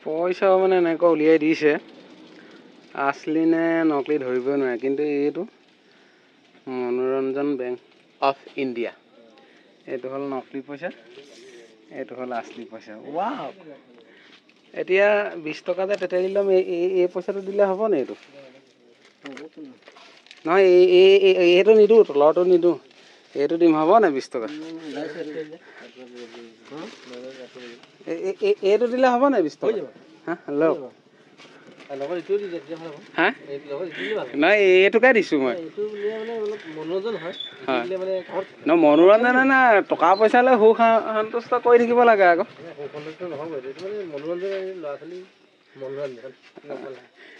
পইচা মানে এনেকৈ উলিয়াই দিছে আসলি নে নকলি ধৰিবই নোৱাৰে কিন্তু এইটো মনোৰঞ্জন বেংক অফ ইণ্ডিয়া এইটো হ'ল নকলি পইচা এইটো হ'ল আসলি পইচা ৱাও এতিয়া 20 টকা যে তেতেলি লম এই পইচাটো দিলে হ'ব নে এইটো নহয় এইটো নিদো তলৰটো নিদো এইটো দিম হ'ব না 20 টকা এইটো দিলে হ'ব না 20 টকা হা হেল্ল' নাই এইটোকে দিছো মই মনোৰঞ্জন না টকা পইচালৈ সুখ সন্তুষ্ট কৰি থাকিব লাগে আকৌ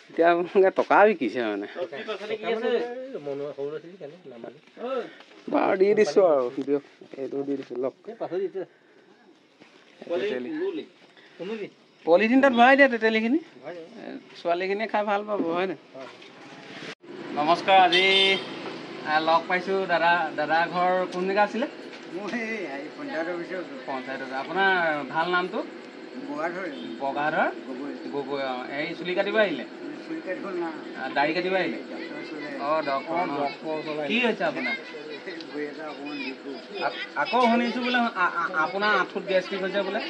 এতিয়া আপোনালোকে টকা বিকিছে মানে বাৰু দি দিছো আৰু দিয়ক এইটো দি দিছো লওক পলিথিন তাত ভৰাই দিয়া তেতেলিখিনি ছোৱালীখিনিয়ে খাই ভাল পাব হয় নাই নমস্কাৰ আজি লগ পাইছোঁ দাদা ঘৰ কোন জেগা আছিলে পঞ্চায়ত আপোনাৰ ভাল নামটো বগাধৰ গগৈ এই চুলি কাটিব আহিলে দাড়ি কাটিব আহিলে অঁ ডক্টৰ কি হৈছে আপোনাৰ আকৌ শুনিছোঁ বোলে আপোনাৰ আঁঠুত গেষ্ট্ৰিক হৈছে বোলে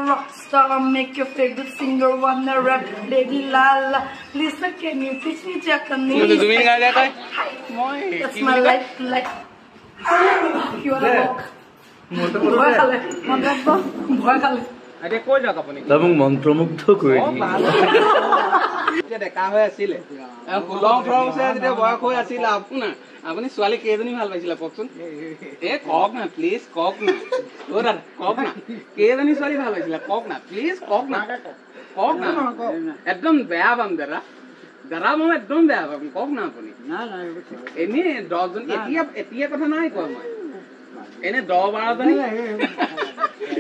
Rockstar, make your favorite singer wanna rap, Lady Lala. Listen, can you teach me Japanese? That's my life. You are a rock. মন্ত্ৰমুগ্ধ কৰি ডেকা হৈ আছিলে 16-18 বছৰ যেতিয়া বয়স হৈ আছিলে আপুনি ছোৱালী কেইজনী ভাল পাইছিলে কওকচোন এই কওক না প্লিজ কওক না অ' দাদা কওক না কেইজনী ছোৱালী ভাল পাইছিলে কওক না প্লিজ কওক না একদম বেয়া পাম দাদা মই একদম বেয়া পাম কওক না আপুনি এনেই 10 জনী এতিয়া কথা নাই কোৱা মই এনে 10-12 জনী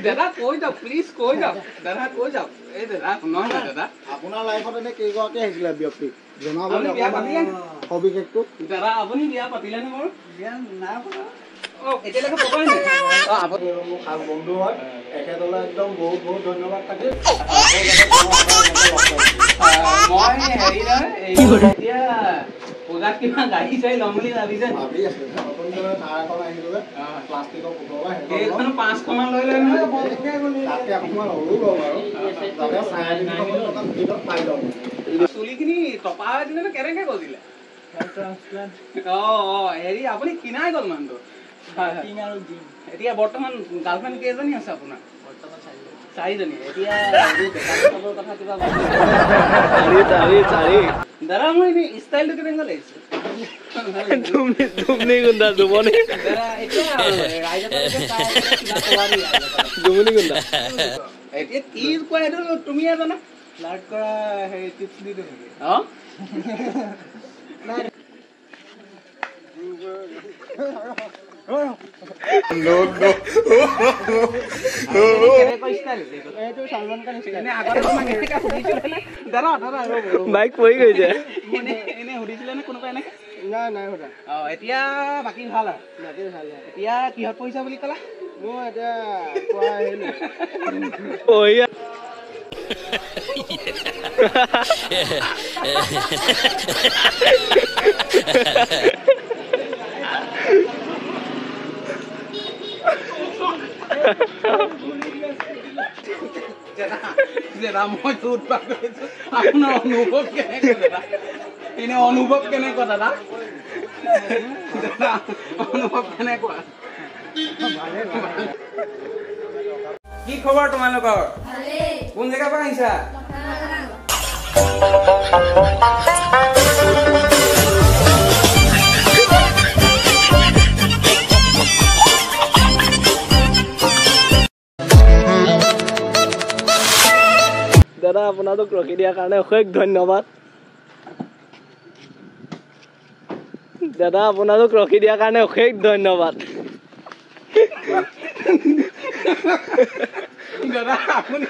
দাদা কৈ যাওক প্লিজ কৈ যাওক দাদা কৈ যাওক এই দাদা নহয় না দাদা আপোনাৰ লাইফত এনে কেইগৰাকী আহিছিলে ব্যক্তি জনাব সবিশেষটো দাদা আপুনি বিয়া পাতিলে নে মোৰ বিয়া নাই পতা এতিয়ালৈকে পতাই নাই আপুনি মোৰ খাস বন্ধু হয় এখেতলৈ একদম বহুত ধন্যবাদ থাকিল মই হেৰি নহয় এতিয়া পূজাত কিবা গাড়ী চাই ল'ম বুলি ভাবিছে ভাবি আছে নতুনকৈ থাৰ এখন আহিলে প্লাষ্টিকৰ পুতলা সেইখন 500 মান লৈ লয় নহয় তাতে অকণমান সৰু ল'ম আৰু তাতে 350 টকা ভিতৰত পাই ল'ম চুলিখিনি টপা দিলে নে কেনেকৈ কৰিলে হেৰি আপুনি কিনাই গ'ল মানুহটো এতিয়া বৰ্তমান গাৰ্লফ্ৰেণ্ড কেইজনী আছে আপোনাৰ চাৰিজনী এতিয়া কথা কিবা দাদা মই এনেই ষ্টাইলটো কেনেকুৱা লাগিছে এতিয়া কি কোৱা এইটো তুমিয়ে জানা ফ্লাৰ্ট কৰা হেৰি টিপছ দি দিওঁ নেকি বাইক পৰি গৈছে এনে সুধিছিলে নে কোনোবাই এনেকে নাই সুধা এতিয়া বাকী ভাল আৰু এতিয়া কিহত পঢ়িছা বুলি ক'লা মই এতিয়া মই উৎপাত কৰিছো আপোনাৰ অনুভৱ কেনেকুৱা দাদা অনুভৱ কেনেকুৱা কি খবৰ তোমালোকৰ কোন জেগাৰ পৰা আহিছা দাদা আপোনালোক ৰখি দিয়াৰ কাৰণে অশেষ ধন্যবাদ দাদা আপোনালোক ৰখি দিয়াৰ কাৰণে অশেষ ধন্যবাদ দাদা আপুনি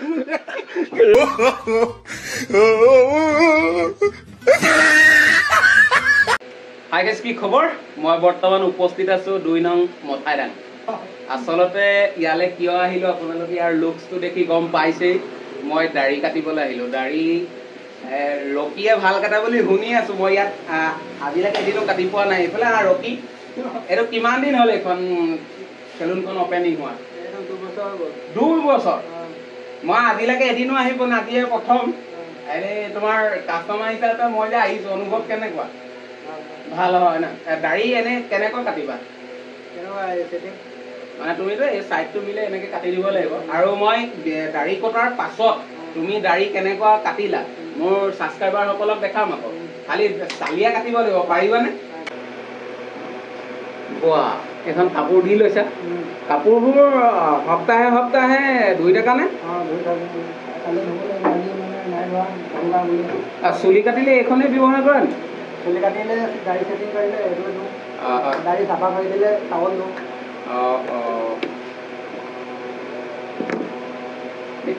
হাই গাইজ, কি খবৰ? মই বৰ্তমান উপস্থিত আছো 2 নং মথাইৰাং। আচলতে ইয়ালৈ কিয় আহিলো আপোনালোকে ইয়াৰ লুকছটো দেখি গম পাইছেই। মই দাড়ি কাটিবলৈ আহিলো। দাড়ি ৰকিয়ে ভাল কাটা বুলি শুনি আছো। মই ইয়াত আজিলৈকে এদিনো কাটি পোৱা নাই। এইফালে ৰকি, এইটো কিমান দিন হ'ল এইখন চেলুনখন অপেনিং হোৱা? 2 বছৰ। মই আজিলৈকে এদিনো আহি পোৱা নাই, আজিয়ে প্ৰথম। এনে তোমাৰ কাষ্টমাৰ হিচাপে মই যে আহিছো, অনুভৱ কেনেকুৱা? ভাল হয় না? দাড়ি এনে কেনেকৈ কাটিবা? মানে তুমিতো এই চাইডটো মিলে এনেকে কাটি দিব লাগিব। আৰু মই দাড়ি কটাৰ পাছত তুমি দাড়ি কেনেকুৱা কাটিলা মোৰ ছাবস্ক্ৰাইবাৰ সকলক দেখাম আকৌ। খালি চালিয়া কাটিব লাগিব, পাৰিবানে? বোৱা, এখন কাপোৰ দি লৈছা। কাপোৰবোৰ সপ্তাহে সপ্তাহে ধুই থাকা নে? চুলি কাটিলে এইখনেই ব্যৱহাৰ কৰা নি? চুলি কাটিলে দাড়ি চেটিং কৰিলে এইটো দিওঁ, দাড়ি চাফা কৰি দিলে টাৱল দিওঁ।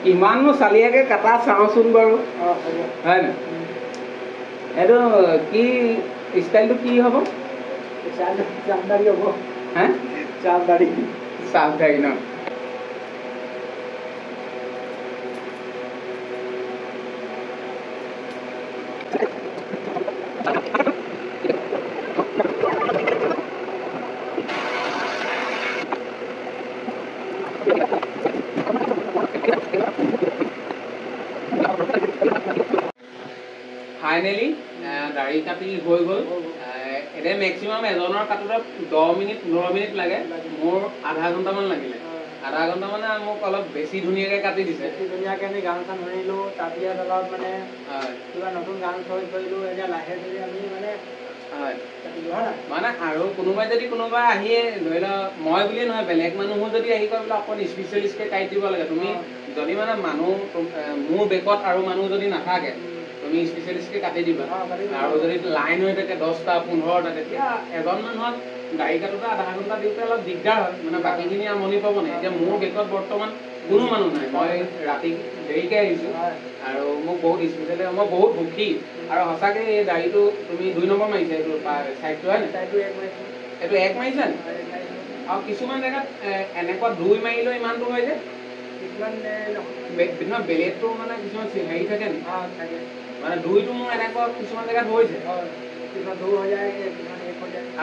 কিমাননো চালিয়াকে কাটা চাওঁচোন বাৰু, হয় নাই? এইটো কি ষ্টাইলটো কি হ'ব? চাপদাড়ি হ'ব। হে? চাপদাড়ি। চাপদাড়ি ন? ফাইনেলি দাড়ি কাটি হৈ গ'ল। এতিয়া মেক্সিমাম এজনৰ কাটোতে 10 মিনিট 15 মিনিট লাগে। মোৰ আধা ঘণ্টামান লাগিলে। আধা ঘণ্টা মানে মোক অলপ বেছি ধুনীয়াকৈ কাটি দিছে। ধুনীয়াকৈ আমি গান চান শুনিলোঁ, তাৰপিছত অলপ মানে কিবা নতুন গান চইচ কৰিলোঁ। এতিয়া লাহে ধীৰে আমি মানে আৰু কোনোবাই যদি কোনোবাই আহিয়ে ধৰি লওক, মই বুলিয়ে নহয় বেলেগ মানুহো যদি আহি কয় বোলে অকণ স্পেচিয়েলিষ্টকৈ কাটি দিব লাগে, তুমি যদি মানে মানুহ মোৰ বেকত আৰু মানুহ যদি নাথাকে তুমি স্পেচিয়েলিষ্টকৈ কাটি দিবা। আৰু যদি লাইন হৈ থাকে 10টা 15টা, তেতিয়া এজন মানুহক দাড়ি কাটোতে আধা ঘণ্টা দিওঁতে অলপ দিগদাৰ হয়, মানে বাকীখিনি আমনি পাব নাই। এতিয়া মোৰ বেকত বৰ্তমান কোনো মানুহ নাই, মই ৰাতি দেৰিকৈ আহিছোঁ আৰু মোক বহুত স্পেচিয়েলি মই বহুত সুখী। আৰু সঁচাকৈ এই দাড়িটো তুমি 2 নম্বৰ মাৰিছা, এইটো চাইডটো হয় নাই? এইটো 1 মাৰিছা নি? আৰু কিছুমান জেগাত এনেকুৱা 2 মাৰিলেও ইমানটো হয় যে, কিছুমান বেলেগটো মানে কিছুমান হেৰি থাকে নি? মানে 2টো মোৰ এনেকুৱা কিছুমান জেগাত হৈছে।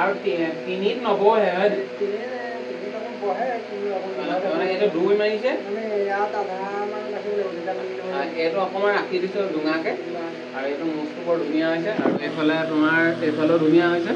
আৰু 3ত নবহে, হয়? মানে এইটো 2 মাৰিছে, এইটো অকণমান ৰাখি দিছোঁ জোঙাকৈ। আৰু এইটো মুখটো বৰ ধুনীয়া হৈছে, আৰু এইফালে তোমাৰ এইফালেও ধুনীয়া হৈছে।